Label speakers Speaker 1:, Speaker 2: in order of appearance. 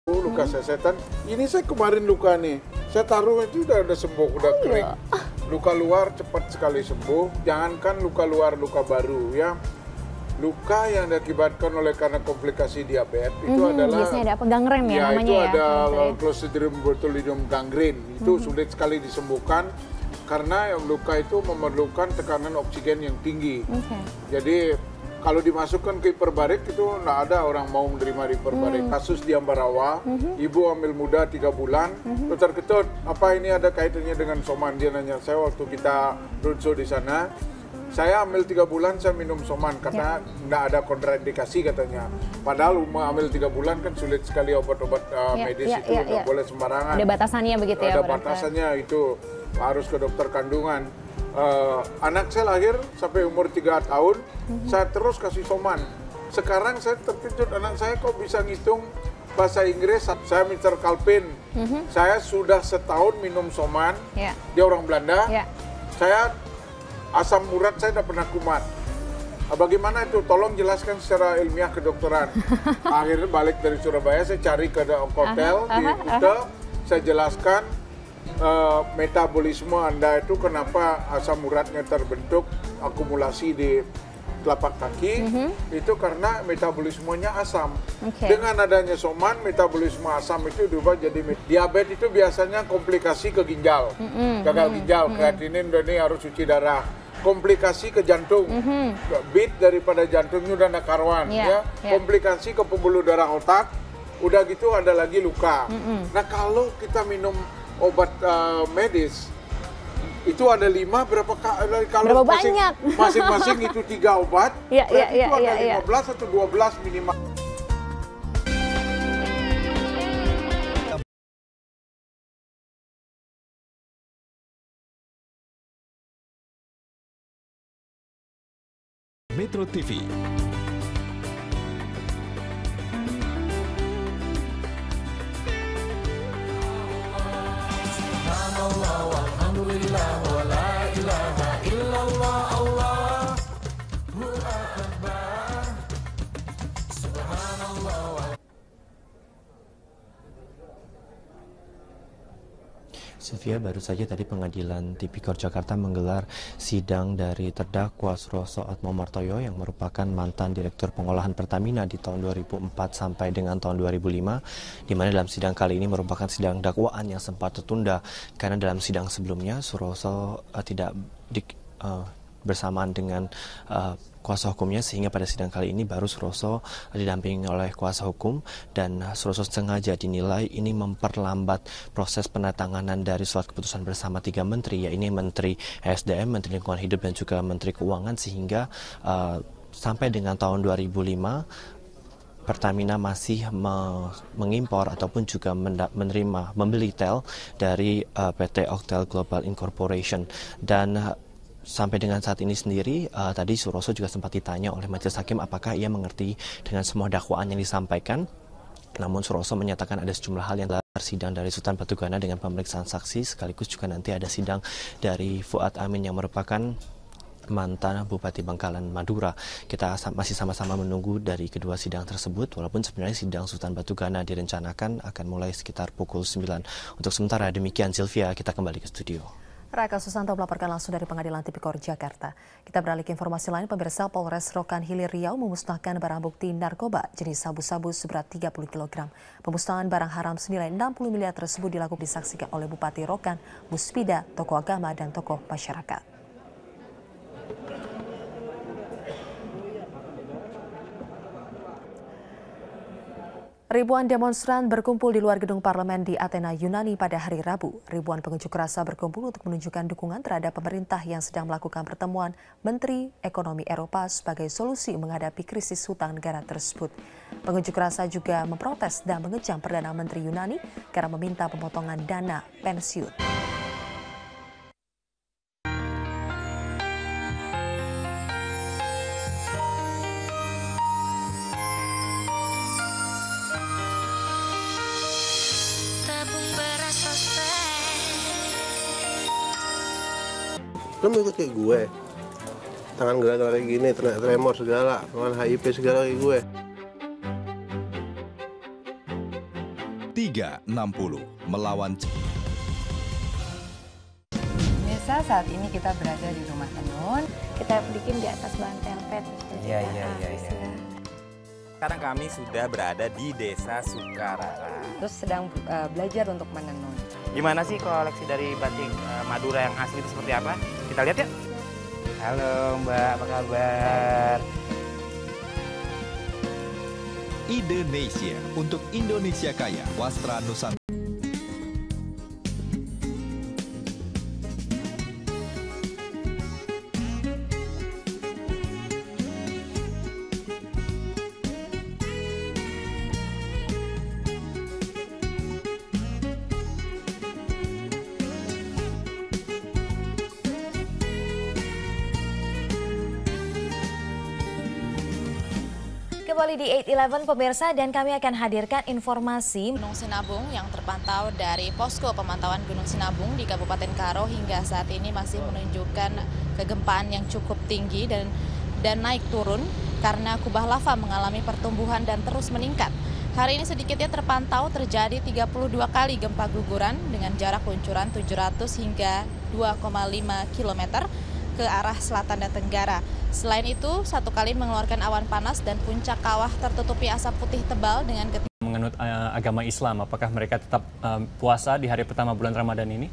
Speaker 1: luka sesetan. Ini saya kemarin luka nih, saya taruh itu udah sembuh, udah kering. Luka luar cepat sekali sembuh. Jangankan luka luar, luka baru ya. Luka yang diakibatkan oleh karena komplikasi diabetes itu adalah
Speaker 2: biasanya ada apa, gangren ya namanya
Speaker 1: itu
Speaker 2: ya.
Speaker 1: ada Clostridium botulinum gangren. Itu sulit sekali disembuhkan karena luka itu memerlukan tekanan oksigen yang tinggi. Jadi kalau dimasukkan ke hiperbarik itu nggak ada orang mau menerima hiperbarik. Kasus di Ambarawa, ibu hamil muda 3 bulan, ketut-ketut, apa ini ada kaitannya dengan soman? Dia nanya saya waktu kita roadshow di sana, saya hamil 3 bulan saya minum soman karena nggak ada kontraindikasi katanya. Padahal hamil 3 bulan kan sulit sekali obat-obat medis itu nggak boleh sembarangan.
Speaker 2: Ada batasannya begitu ya?
Speaker 1: Ada batasannya itu, harus ke dokter kandungan. Anak saya lahir sampai umur 3 tahun, saya terus kasih soman. Sekarang saya terkejut, anak saya kok bisa ngitung bahasa Inggris. Saya Mr. Kalpin, saya sudah setahun minum soman, dia orang Belanda. Saya asam urat saya tidak pernah kumat. Bagaimana itu? Tolong jelaskan secara ilmiah kedokteran. Akhirnya balik dari Surabaya, saya cari ke hotel di Kuta, saya jelaskan metabolisme Anda itu kenapa asam uratnya terbentuk akumulasi di telapak kaki, itu karena metabolismenya asam. Dengan adanya soman, metabolisme asam itu diubah jadi diabetes. Itu biasanya komplikasi ke ginjal, gagal ginjal, kreatinin, dan ini harus cuci darah. Komplikasi ke jantung, beat daripada jantungnya udah karuan, ya. Komplikasi ke pembuluh darah otak, udah gitu ada lagi luka. Nah kalau kita minum obat medis itu ada 5 kalau
Speaker 2: banyak
Speaker 1: masing-masing itu 3 obat, berarti itu ada 15 atau 12 minimal.
Speaker 3: Metro TV.
Speaker 4: Sylvia, baru saja tadi Pengadilan Tipikor Jakarta menggelar sidang dari terdakwa Suroso Atmomartoyo yang merupakan mantan Direktur Pengolahan Pertamina di tahun 2004 sampai dengan tahun 2005, di mana dalam sidang kali ini merupakan sidang dakwaan yang sempat tertunda karena dalam sidang sebelumnya Suroso tidak bersamaan dengan kuasa hukumnya, sehingga pada sidang kali ini baru Suroso didampingi oleh kuasa hukum, dan Suroso sengaja dinilai ini memperlambat proses penandatanganan dari surat keputusan bersama 3 menteri, yaitu Menteri SDM, Menteri Lingkungan Hidup, dan juga Menteri Keuangan, sehingga sampai dengan tahun 2005 Pertamina masih mengimpor ataupun juga membeli tel dari PT Oktel Global Incorporation. Dan sampai dengan saat ini sendiri, tadi Suroso juga sempat ditanya oleh majelis hakim apakah ia mengerti dengan semua dakwaan yang disampaikan. Namun Suroso menyatakan ada sejumlah hal yang dalam sidang dari Sultan Batugana dengan pemeriksaan saksi, sekaligus juga nanti ada sidang dari Fuad Amin yang merupakan mantan Bupati Bangkalan Madura. Kita masih sama-sama menunggu dari kedua sidang tersebut, walaupun sebenarnya sidang Sultan Batugana direncanakan akan mulai sekitar pukul 9. Untuk sementara demikian, Sylvia, kita kembali ke studio.
Speaker 5: Raka Susanto melaporkan langsung dari Pengadilan Tipikor Jakarta. Kita beralih ke informasi lain. Pemirsa, Polres Rokan Hilir Riau memusnahkan barang bukti narkoba jenis sabu-sabu seberat 30 kg. Pemusnahan barang haram senilai 60 miliar tersebut dilakukan disaksikan oleh Bupati Rokan, Muspida, tokoh agama, dan tokoh masyarakat. Ribuan demonstran berkumpul di luar gedung parlemen di Athena, Yunani pada hari Rabu. Ribuan pengunjuk rasa berkumpul untuk menunjukkan dukungan terhadap pemerintah yang sedang melakukan pertemuan Menteri Ekonomi Eropa sebagai solusi menghadapi krisis hutang negara tersebut. Pengunjuk rasa juga memprotes dan mengecam Perdana Menteri Yunani karena meminta pemotongan dana pensiun.
Speaker 6: Lo mau ikut kayak gue? Tangan gerak-gerak kayak gini, tremor segala, tangan HIP segala kayak gue.
Speaker 3: 360 melawan.
Speaker 7: Pemirsa, saat ini kita berada di rumah tenun.
Speaker 2: Kita bikin di atas bahan velvet.
Speaker 8: Iya. Sekarang kami sudah berada di Desa Sukarara.
Speaker 7: Terus sedang belajar untuk menenun.
Speaker 8: Gimana sih koleksi dari batik Madura yang asli itu seperti apa? Kita lihat ya. Halo Mbak, apa kabar?
Speaker 3: Indonesia untuk Indonesia Kaya, Wastra Nusantara.
Speaker 9: Kembali di 8-11 pemirsa, dan kami akan hadirkan informasi
Speaker 10: Gunung Sinabung yang terpantau dari posko pemantauan Gunung Sinabung di Kabupaten Karo hingga saat ini masih menunjukkan kegempaan yang cukup tinggi dan naik turun karena kubah lava mengalami pertumbuhan dan terus meningkat. Hari ini sedikitnya terpantau terjadi 32 kali gempa guguran dengan jarak luncuran 700 hingga 2,5 km ke arah selatan dan tenggara. Selain itu, satu kali mengeluarkan awan panas dan puncak kawah tertutupi asap putih tebal dengan
Speaker 11: menganut agama Islam. Apakah mereka tetap puasa di hari pertama bulan Ramadan ini?